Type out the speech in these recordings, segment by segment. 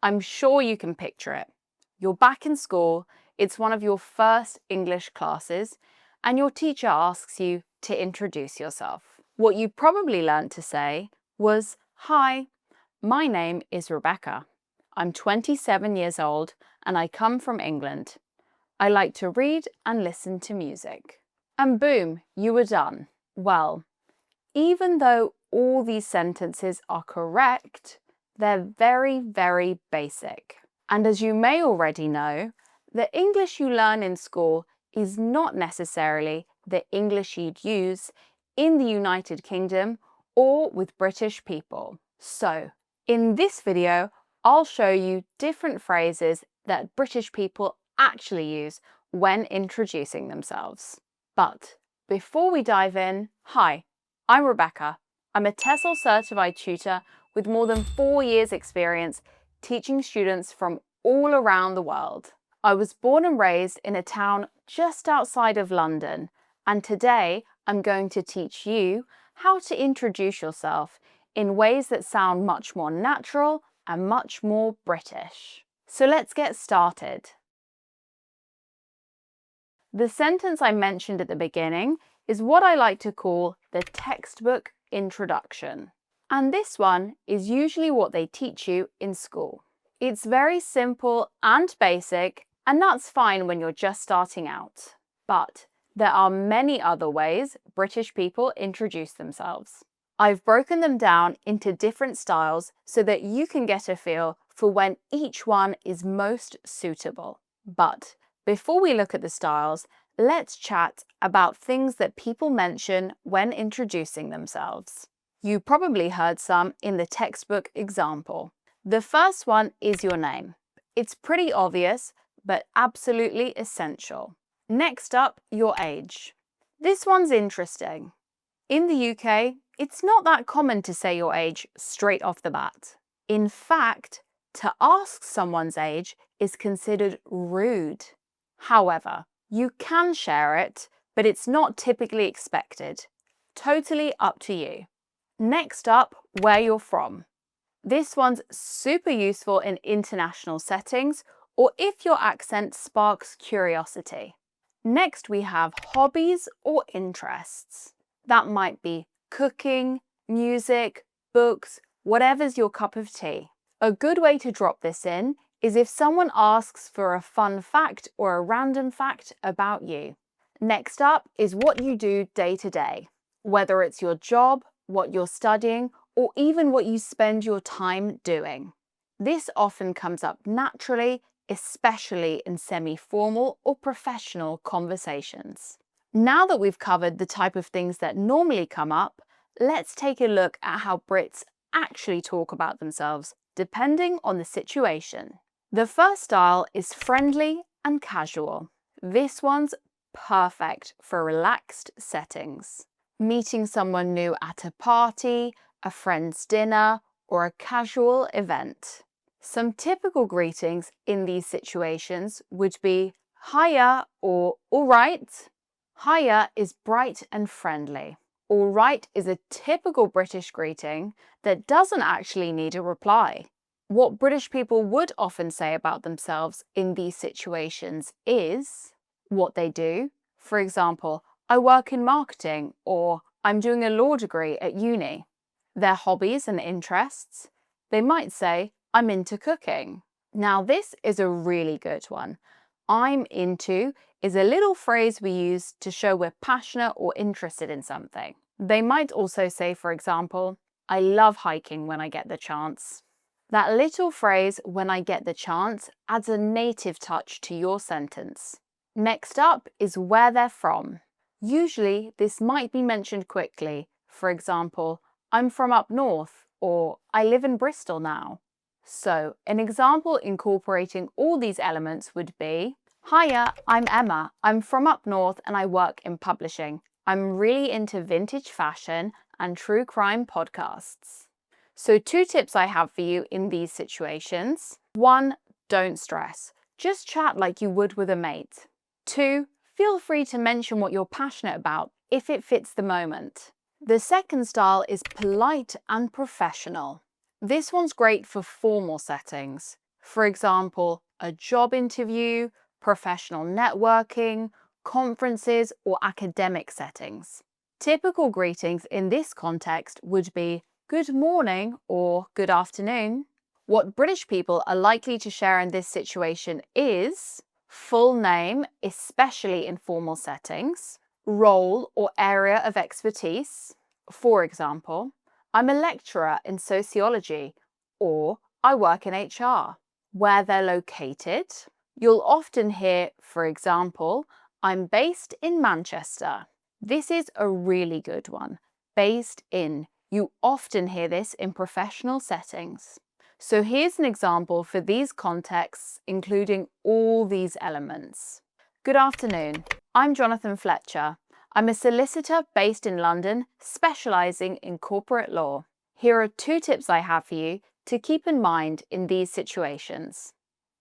I'm sure you can picture it. You're back in school, it's one of your first English classes, and your teacher asks you to introduce yourself. What you probably learned to say was, "Hi, my name is Rebecca. I'm 27 years old and I come from England. I like to read and listen to music." And boom, you were done. Well, even though all these sentences are correct, they're very, very basic. And as you may already know, the English you learn in school is not necessarily the English you'd use in the United Kingdom or with British people. So, in this video, I'll show you different phrases that British people actually use when introducing themselves. But before we dive in, hi, I'm Rebecca. I'm a TESOL certified tutor with more than 4 years experience teaching students from all around the world. I was born and raised in a town just outside of London, and today I'm going to teach you how to introduce yourself in ways that sound much more natural and much more British. So let's get started. The sentence I mentioned at the beginning is what I like to call the textbook introduction. And this one is usually what they teach you in school. It's very simple and basic, and that's fine when you're just starting out. But there are many other ways British people introduce themselves. I've broken them down into different styles so that you can get a feel for when each one is most suitable. But before we look at the styles, let's chat about things that people mention when introducing themselves. You probably heard some in the textbook example. The first one is your name. It's pretty obvious, but absolutely essential. Next up, your age. This one's interesting. In the UK, it's not that common to say your age straight off the bat. In fact, to ask someone's age is considered rude. However, you can share it, but it's not typically expected. Totally up to you. Next up, where you're from. This one's super useful in international settings or if your accent sparks curiosity. Next, we have hobbies or interests. That might be cooking, music, books, whatever's your cup of tea. A good way to drop this in is if someone asks for a fun fact or a random fact about you. Next up is what you do day to day, whether it's your job, what you're studying, or even what you spend your time doing. This often comes up naturally, especially in semi-formal or professional conversations. Now that we've covered the type of things that normally come up, let's take a look at how Brits actually talk about themselves, depending on the situation. The first style is friendly and casual. This one's perfect for relaxed settings. Meeting someone new at a party, a friend's dinner, or a casual event. Some typical greetings in these situations would be hiya or all right. Hiya is bright and friendly. All right is a typical British greeting that doesn't actually need a reply. What British people would often say about themselves in these situations is what they do. For example, I work in marketing, or I'm doing a law degree at uni. Their hobbies and interests. They might say, I'm into cooking. Now this is a really good one. I'm into is a little phrase we use to show we're passionate or interested in something. They might also say, for example, I love hiking when I get the chance. That little phrase, when I get the chance, adds a native touch to your sentence. Next up is where they're from. Usually, this might be mentioned quickly. For example, I'm from up north, or I live in Bristol now. So, an example incorporating all these elements would be, hiya, I'm Emma. I'm from up north and I work in publishing. I'm really into vintage fashion and true crime podcasts. So 2 tips I have for you in these situations. 1, don't stress. Just chat like you would with a mate. 2, feel free to mention what you're passionate about if it fits the moment. The second style is polite and professional. This one's great for formal settings. For example, a job interview, professional networking, conferences, or academic settings. Typical greetings in this context would be good morning or good afternoon. What British people are likely to share in this situation is full name, especially in formal settings, role or area of expertise. For example, I'm a lecturer in sociology, or I work in HR. Where they're located, you'll often hear, for example, I'm based in Manchester. This is a really good one. Based in. You often hear this in professional settings. So here's an example for these contexts, including all these elements. Good afternoon. I'm Jonathan Fletcher. I'm a solicitor based in London, specialising in corporate law. Here are 2 tips I have for you to keep in mind in these situations.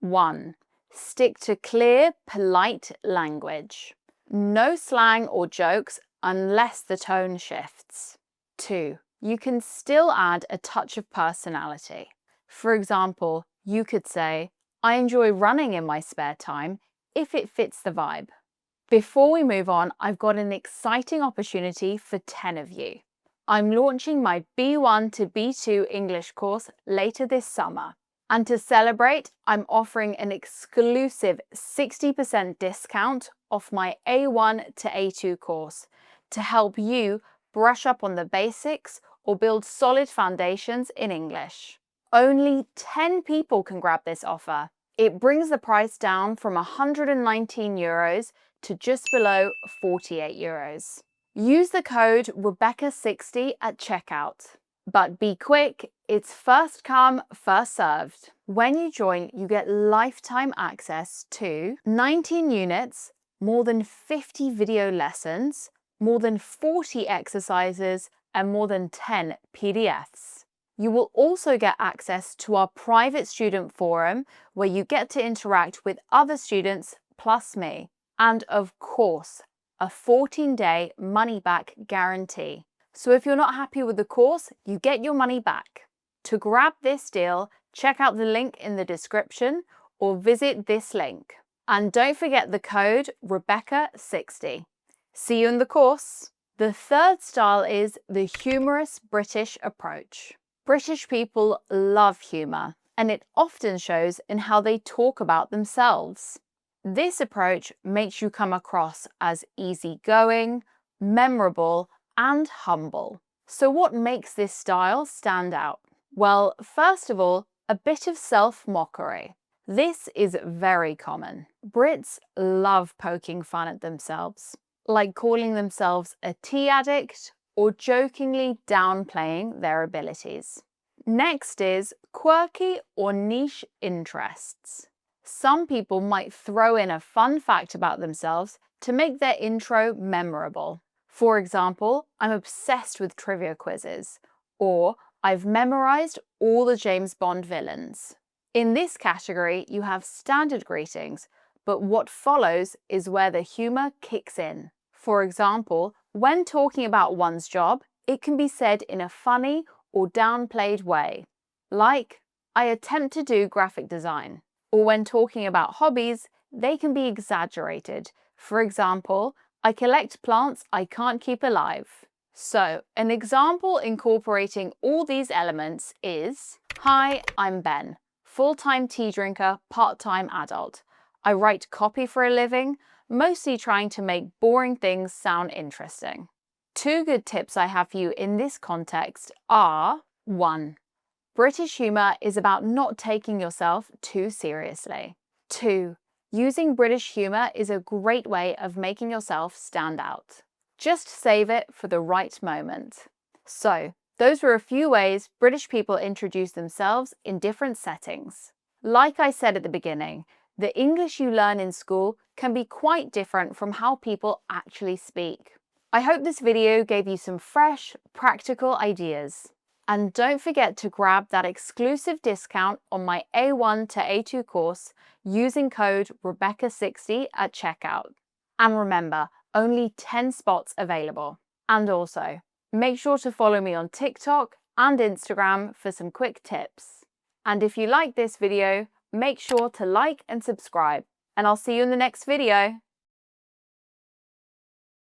1. Stick to clear, polite language. No slang or jokes unless the tone shifts. 2. You can still add a touch of personality. For example, you could say, I enjoy running in my spare time if it fits the vibe. Before we move on, I've got an exciting opportunity for 10 of you. I'm launching my B1 to B2 English course later this summer. And to celebrate, I'm offering an exclusive 60% discount off my A1 to A2 course to help you brush up on the basics or build solid foundations in English. Only 10 people can grab this offer. It brings the price down from €119 to just below €48. Use the code Rebecca60 at checkout. But be quick, it's first come, first served. When you join, you get lifetime access to 19 units, more than 50 video lessons, more than 40 exercises, and more than 10 PDFs. You will also get access to our private student forum where you get to interact with other students plus me. And of course, a 14-day money-back guarantee. So if you're not happy with the course, you get your money back. To grab this deal, check out the link in the description or visit this link. And don't forget the code Rebecca60. See you in the course. The 3rd style is the humorous British approach. British people love humour, and it often shows in how they talk about themselves. This approach makes you come across as easygoing, memorable, and humble. So what makes this style stand out? Well, first of all, a bit of self-mockery. This is very common. Brits love poking fun at themselves, like calling themselves a tea addict or jokingly downplaying their abilities. Next is quirky or niche interests. Some people might throw in a fun fact about themselves to make their intro memorable. For example, I'm obsessed with trivia quizzes, or I've memorized all the James Bond villains. In this category, you have standard greetings, but what follows is where the humor kicks in. For example, when talking about one's job, it can be said in a funny or downplayed way, like, I attempt to do graphic design. Or when talking about hobbies, they can be exaggerated. For example, I collect plants I can't keep alive. So, an example incorporating all these elements is, Hi, I'm Ben, full-time tea drinker, part-time adult. I write copy for a living, mostly trying to make boring things sound interesting. 2 good tips I have for you in this context are, 1. British humour is about not taking yourself too seriously. 2. Using British humour is a great way of making yourself stand out. Just save it for the right moment. So, those were a few ways British people introduce themselves in different settings. Like I said at the beginning, the English you learn in school can be quite different from how people actually speak. I hope this video gave you some fresh, practical ideas. And don't forget to grab that exclusive discount on my A1 to A2 course using code Rebecca60 at checkout. And remember, only 10 spots available. And also, make sure to follow me on TikTok and Instagram for some quick tips. And if you like this video, make sure to like and subscribe, and I'll see you in the next video.